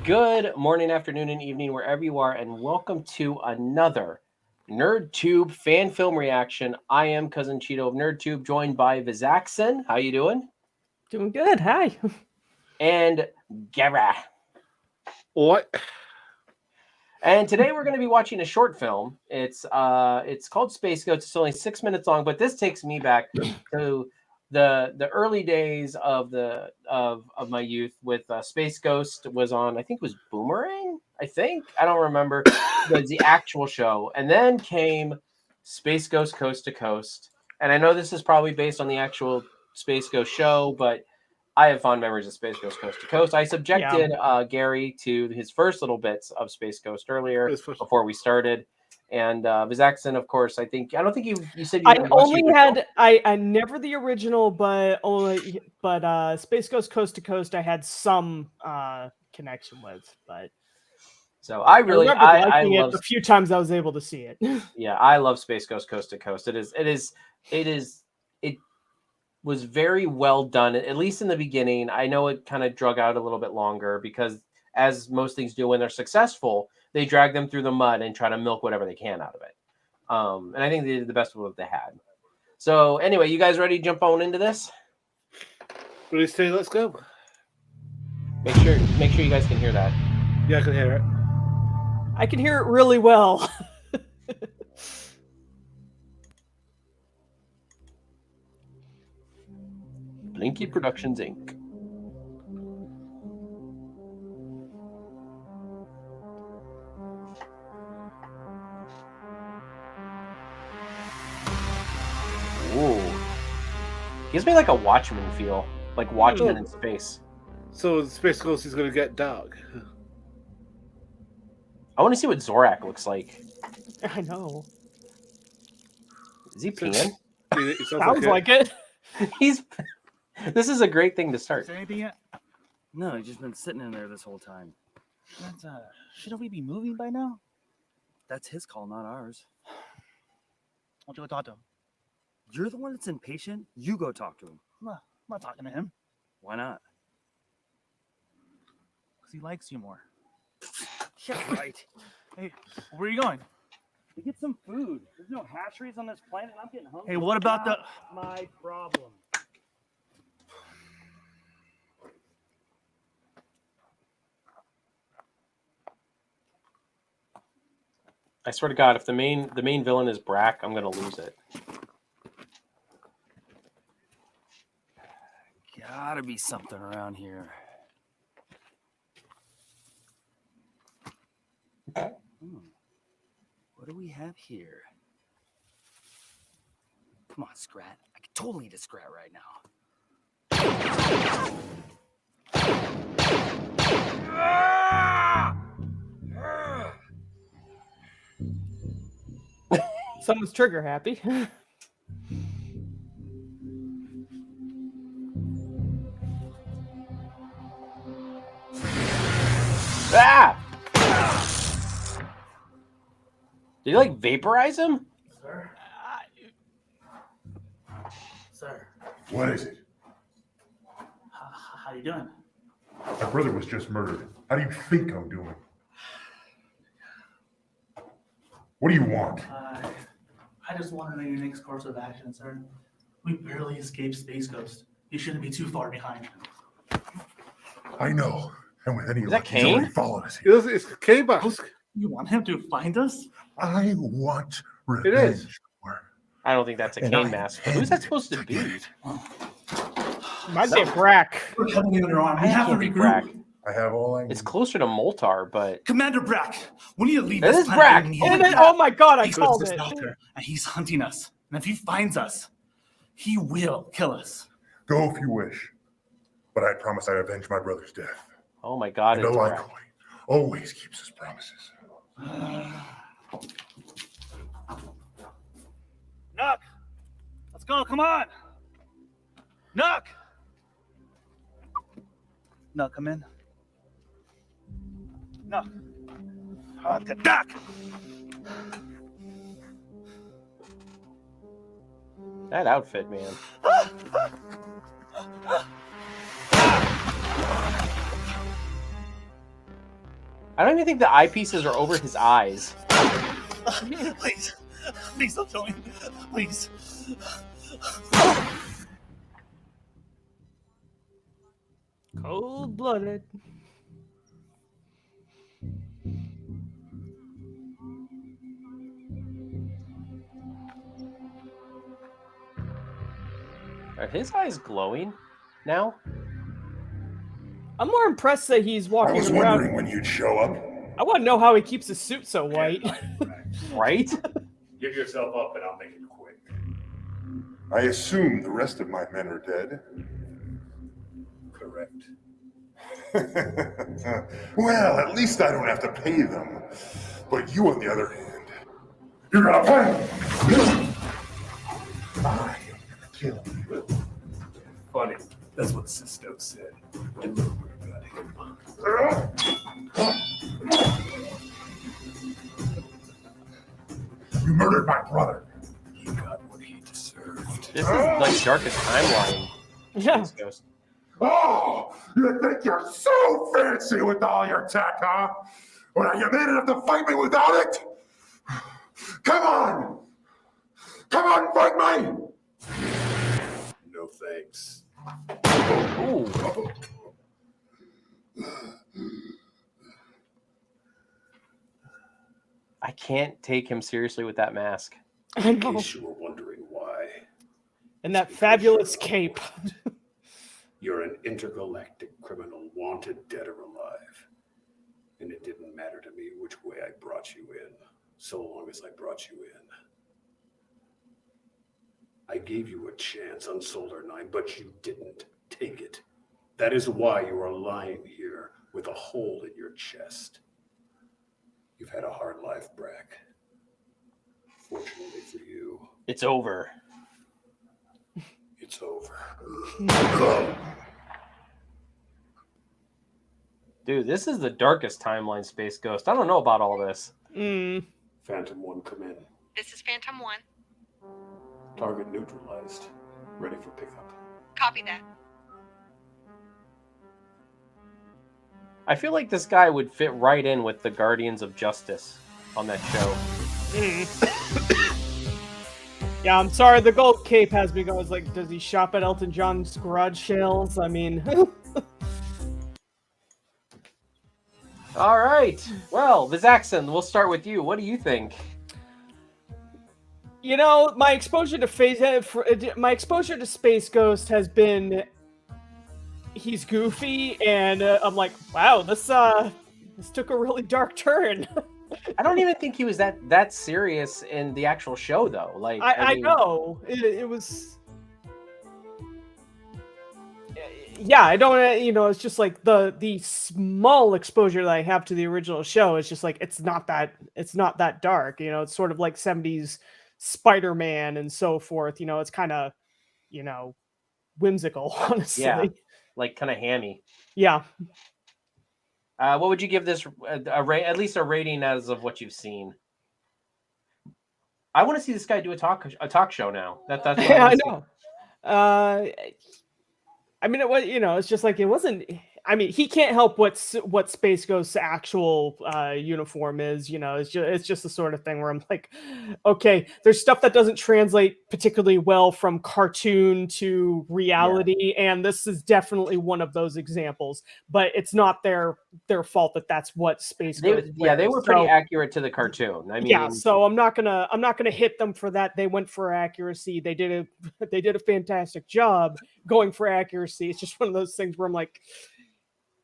Good morning, afternoon, and evening, wherever you are, and welcome to another NerdTube fan film reaction. I am Cousin Cheeto of NerdTube, joined by Vizaxyn. How you doing? Doing good. Hi. And Gara. What? And today we're going to be watching a short film. It's called Space Ghost. It's only 6 minutes long, but this takes me back to the early days of my youth. With Space Ghost was on, I think it was Boomerang. I don't remember the actual show, and then came Space Ghost Coast to Coast. And I know this is probably based on the actual Space Ghost show, but I have fond memories of Space Ghost Coast to Coast. I subjected Gary to his first little bits of Space Ghost earlier before we started. And Vizaxyn, of course, I don't think you said you I never the original, but Space Ghost Coast to Coast I had some connection with, but so I liking love it a few times I was able to see it. Yeah, I love Space Ghost Coast to Coast. It was very well done, at least in the beginning. I know it kind of drug out a little bit longer because, as most things do when they're successful, they drag them through the mud and try to milk whatever they can out of it. And I think they did the best with what they had. So anyway, you guys ready to jump on into this? Ready to say let's go? Make sure you guys can hear that. Yeah, I can hear it. I can hear it really well. Blinky Productions, Inc. Ooh. Gives me like a Watchmen feel. Like Watchmen in space. So Space Ghost is going to get dark. I want to see what Zorak looks like. I know. Is he peeing? It sounds like it. This is a great thing to start. Is there anything yet? No, he's just been sitting in there this whole time. Shouldn't we be moving by now? That's his call, not ours. Why don't you go talk to him? You're the one that's impatient. You go talk to him. I'm not talking to him. Why not? Because he likes you more. Yeah, right. Hey, where are you going? To get some food. There's no hatcheries on this planet. I'm getting hungry. Hey, what about Not my problem? I swear to God, if the main villain is Brack, I'm gonna lose it. Gotta be something around here. What do we have here? Come on, Scrat. I could totally eat a Scrat right now. Someone's trigger happy. Ah! Did you like vaporize him? Sir? Sir, What is it? how you doing? My brother was just murdered. How do you think I'm doing? What do you want? I just want to know your next course of action, sir. We barely escaped Space Ghost. You shouldn't be too far behind. I know. And with any Is luck, that he's already Kane? followed us. It's K-Bask. You want him to find us? I want revenge. It is. I don't think that's a And Kane I mask. Who's that supposed to be? Might be a Brack. We're heavily underarmed. We That have to can't be Brack. regroup. I have all I need. It's closer to Moltar, but Commander Brack, we need to leave It this is planet. Brack. We need And to then, leave. oh my God, I He's with called this it. doctor, and he's hunting us. And if he finds us, he will kill us. Go if you wish. But I promise I avenge my brother's death. oh my God, And it's the Brack. Lycoid always keeps his promises. Knock! Let's go, come on! Knock! Knock, come in. Knock. Knock! That outfit, man. I don't even think the eyepieces are over his eyes. Please. Please don't kill me. Please. Cold-blooded. Are his eyes glowing now? I'm more impressed that he's I walking was around. wondering when you'd show up. I want to know how he keeps his suit so white. Right? Give yourself up and I'll make it quick. I assume the rest of my men are dead. Correct. Well, at least I don't have to pay them. But you, on the other hand, you're gonna pay! I am gonna kill you. Funny. That's what Sisto said. And look where it got him. You murdered my brother. He got what he deserved. This is like darkest timeline. Yeah. Space Ghost. Oh, you think you're so fancy with all your tech, huh? Well, you man enough to fight me without it? Come on! Come on, fight me! No thanks. Ooh. I can't take him seriously with that mask. I In know. case you were wondering why, And that fabulous cape. you're an intergalactic criminal, wanted dead or alive. And it didn't matter to me which way I brought you in, so long as I brought you in. I gave you a chance on Solar 9, but you didn't take it. That is why you are lying here with a hole in your chest. You've had a hard life, Brack. Fortunately for you, It's over. it's over. Dude, this is the darkest timeline, Space Ghost. I don't know about all this. Mm. Phantom 1, come in. This is Phantom 1. Target neutralized. Ready for pickup. Copy that. I feel like this guy would fit right in with the Guardians of Justice on that show. Yeah, I'm sorry. The gold cape has me going. It's like, does he shop at Elton John's garage sales? I mean, All right. Well, Vizaxyn, we'll start with you. What do you think? you know, my exposure to Space Ghost has been he's goofy, and I'm like, wow, this took a really dark turn. I don't even think he was that serious in the actual show, though. Like, I mean, know it was. Yeah, I don't. You know, it's just like the small exposure that I have to the original show. It's just like it's not that dark. You know, it's sort of like 70s Spider-Man and so forth. You know, it's kind of, you know, whimsical, honestly. Yeah, like kind of hammy. Yeah. What would you give this at least a rating as of what you've seen? I want to see this guy do a talk show now. That's what Yeah, I wanna see. know. I mean, it was, you know, it's just like it wasn't. I mean, he can't help what Space Ghost's actual uniform is. You know, it's just the sort of thing where I'm like, okay, there's stuff that doesn't translate particularly well from cartoon to reality, and this is definitely one of those examples. But it's not their fault that that's what Space Ghost. They were pretty So, accurate to the cartoon. I mean, yeah, so I'm not gonna hit them for that. They went for accuracy. They did a fantastic job going for accuracy. It's just one of those things where I'm like,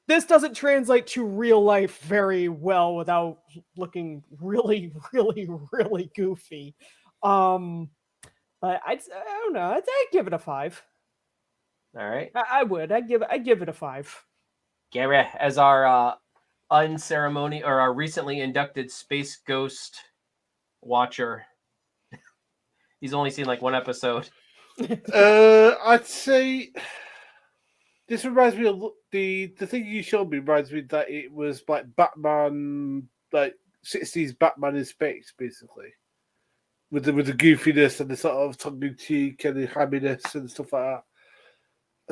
this doesn't translate to real life very well without looking really, really, really goofy. But I don't know. I'd give it a 5. all right. I would. I'd give it a 5. Gary, as our unceremonial or our recently inducted Space Ghost watcher, he's only seen like one episode. I'd say this reminds me of the thing you showed me reminds me that it was like Batman, like 60s Batman in space, basically, with the goofiness and the sort of tongue-in-cheek and the hamminess and stuff like that.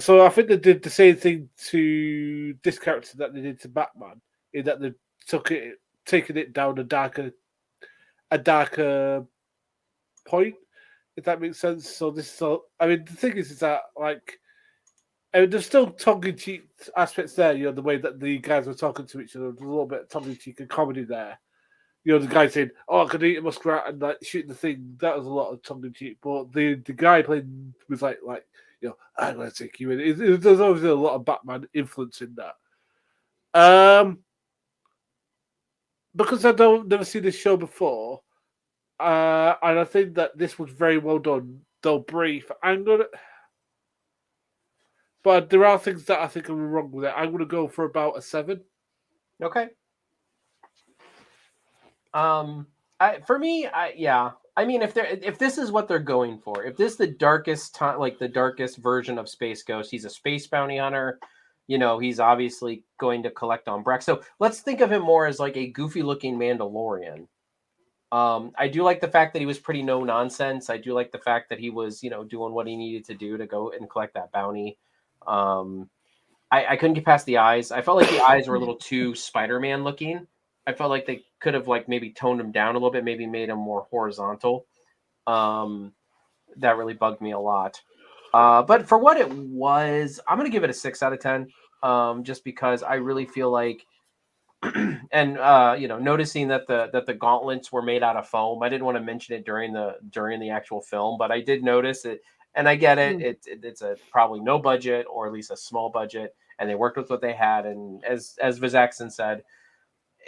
So I think they did the same thing to this character that they did to Batman, in that they taking it down a darker point, if that makes sense. So I mean, the thing is that like, I mean, there's still tongue-in-cheek aspects there. You know, the way that the guys were talking to each other, there's a little bit of tongue-in-cheek and comedy there. You know, the guy saying, "Oh, I could eat a muskrat," and like shooting the thing. That was a lot of tongue-in-cheek. But the guy playing was like, you know, I'm gonna take you in. There's obviously a lot of Batman influence in that. Because I never seen this show before, and I think that this was very well done, though brief. But there are things that I think are wrong with it. I'm going to go for about a 7. Okay. For me, yeah. I mean, if this is what they're going for, if this is the darkest time, like the darkest version of Space Ghost, he's a space bounty hunter. You know, he's obviously going to collect on Breck. So let's think of him more as like a goofy-looking Mandalorian. I do like the fact that he was pretty no nonsense. I do like the fact that he was, you know, doing what he needed to do to go and collect that bounty. I couldn't get past the eyes. I felt like the eyes were a little too Spider-Man looking. I felt like they could have like maybe toned him down a little bit, maybe made him more horizontal. That really bugged me a lot. But for what it was, I'm going to give it a 6 out of 10. Just because I really feel like, and you know, noticing that the gauntlets were made out of foam. I didn't want to mention it during the actual film, but I did notice it, and I get it. It's a probably no budget, or at least a small budget, and they worked with what they had. And as Vizaxyn said,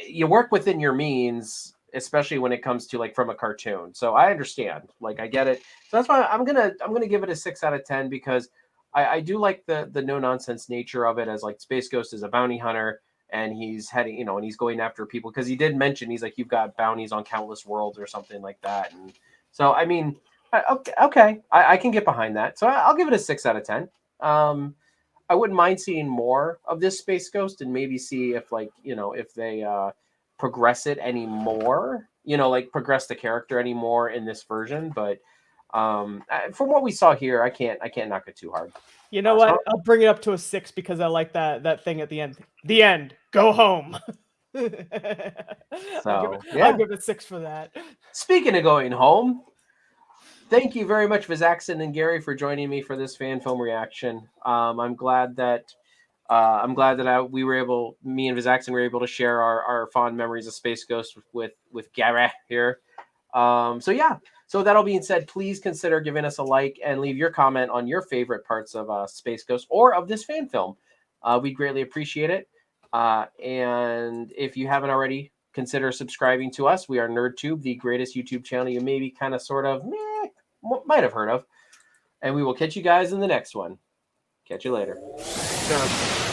you work within your means, especially when it comes to like from a cartoon. So I understand, like I get it. So that's why I'm gonna give it a 6 out of 10 because I do like the no nonsense nature of it, as like Space Ghost is a bounty hunter and he's heading, you know, and he's going after people because he did mention he's like, you've got bounties on countless worlds or something like that. And so I mean, okay, I can get behind that. So I'll give it a 6 out of 10. I wouldn't mind seeing more of this Space Ghost and maybe see if like, you know, if they progress it anymore, you know, like progress the character anymore in this version. But from what we saw here, I can't knock it too hard. You know what? I'll bring it up to a 6 because I like that thing at the end. The end. Go home. So I'll give it 6 for that. Speaking of going home, thank you very much, Vizaxyn and Gary, for joining me for this fan film reaction. I'm glad that me and Vizaxyn were able to share our fond memories of Space Ghost with Gary here. So yeah. So that all being said, please consider giving us a like and leave your comment on your favorite parts of Space Ghost or of this fan film. We'd greatly appreciate it. And if you haven't already, consider subscribing to us. We are NerdTube, the greatest YouTube channel you maybe kind of sort of might have heard of. And we will catch you guys in the next one. Catch you later. Yeah.